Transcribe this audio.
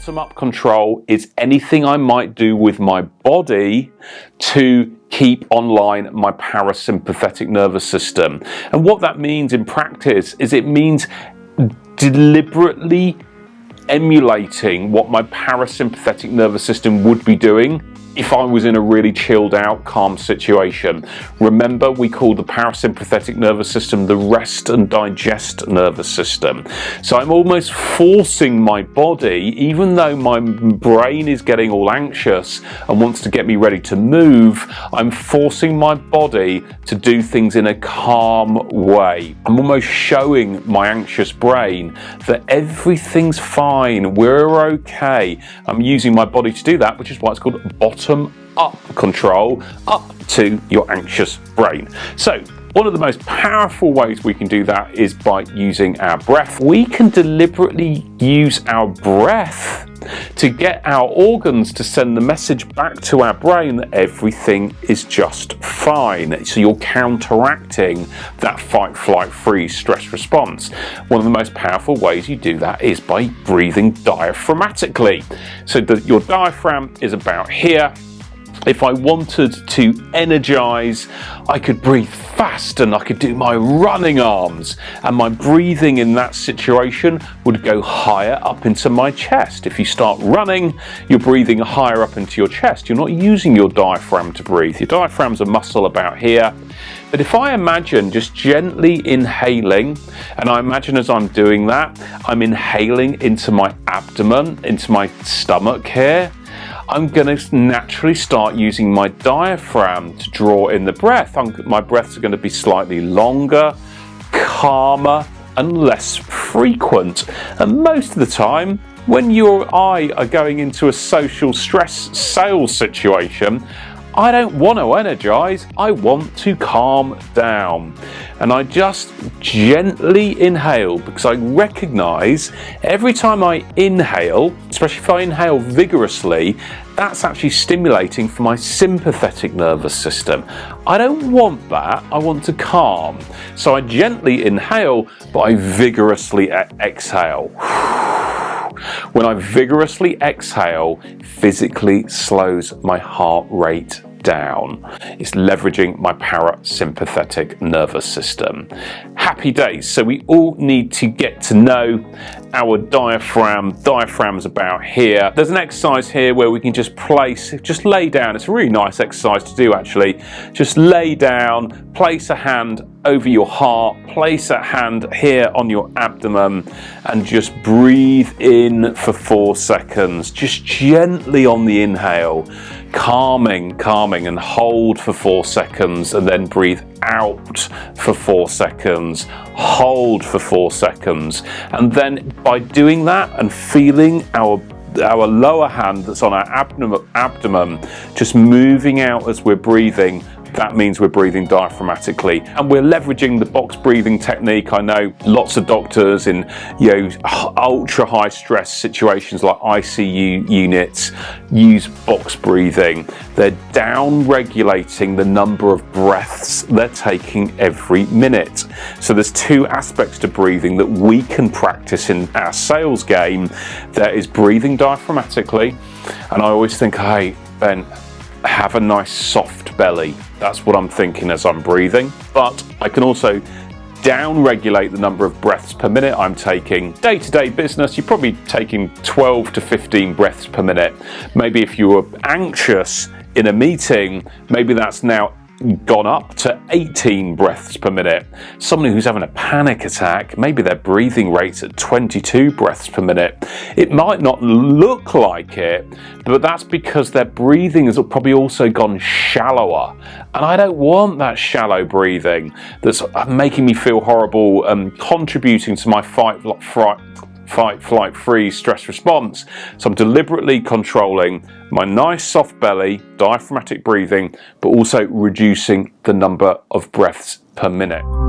Bottom-up control is anything I might do with my body to keep online my parasympathetic nervous system. And what that means in practice is it means deliberately emulating what my parasympathetic nervous system would be doing if I was in a really chilled out, calm situation. Remember, we call the parasympathetic nervous system the rest and digest nervous system. So I'm almost forcing my body, even though my brain is getting all anxious and wants to get me ready to move, I'm forcing my body to do things in a calm way. I'm almost showing my anxious brain that everything's fine, we're okay. I'm using my body to do that, which is why it's called bottom-up control, up to your anxious brain. So one of the most powerful ways we can do that is by using our breath. We can deliberately use our breath to get our organs to send the message back to our brain that everything is just fine. So you're counteracting that fight, flight, freeze stress response. One of the most powerful ways you do that is by breathing diaphragmatically. So your diaphragm is about here. If I wanted to energize, I could breathe fast and I could do my running arms, and my breathing in that situation would go higher up into my chest. If you start running, you're breathing higher up into your chest. You're not using your diaphragm to breathe. Your diaphragm's a muscle about here. But if I imagine just gently inhaling, and I imagine as I'm doing that, I'm inhaling into my abdomen, into my stomach here, I'm going to naturally start using my diaphragm to draw in the breath. My breaths are going to be slightly longer, calmer, and less frequent. And most of the time, when you or I are going into a social stress sales situation, I don't want to energize, I want to calm down. And I just gently inhale, because I recognize every time I inhale, especially if I inhale vigorously, that's actually stimulating for my sympathetic nervous system. I don't want that, I want to calm. So I gently inhale, but I vigorously exhale. When I vigorously exhale, physically slows my heart rate down. It's leveraging my parasympathetic nervous system. Happy days. So we all need to get to know our diaphragm. Diaphragm's about here. There's an exercise here where we can just lay down. It's a really nice exercise to do actually. Just lay down, place a hand over your heart, place a hand here on your abdomen, and just breathe in for 4 seconds. Just gently on the inhale, calming, and hold for 4 seconds, and then breathe out for 4 seconds, hold for 4 seconds. And then by doing that and feeling our lower hand that's on our abdomen just moving out as we're breathing, that means we're breathing diaphragmatically, and we're leveraging the box breathing technique. I know lots of doctors in ultra high stress situations like ICU units use box breathing. They're down regulating the number of breaths they're taking every minute. So there's 2 aspects to breathing that we can practice in our sales game. There is breathing diaphragmatically, and I always think, hey Ben, have a nice soft belly. That's what I'm thinking as I'm breathing. But I can also down regulate the number of breaths per minute I'm taking. Day-to-day business, you're probably taking 12 to 15 breaths per minute. Maybe if you were anxious in a meeting, maybe that's now gone up to 18 breaths per minute. Someone who's having a panic attack, maybe their breathing rate's at 22 breaths per minute. It might not look like it, but that's because their breathing has probably also gone shallower. And I don't want that shallow breathing that's making me feel horrible, contributing to my fight, flight, freeze, stress response. So I'm deliberately controlling my nice soft belly, diaphragmatic breathing, but also reducing the number of breaths per minute.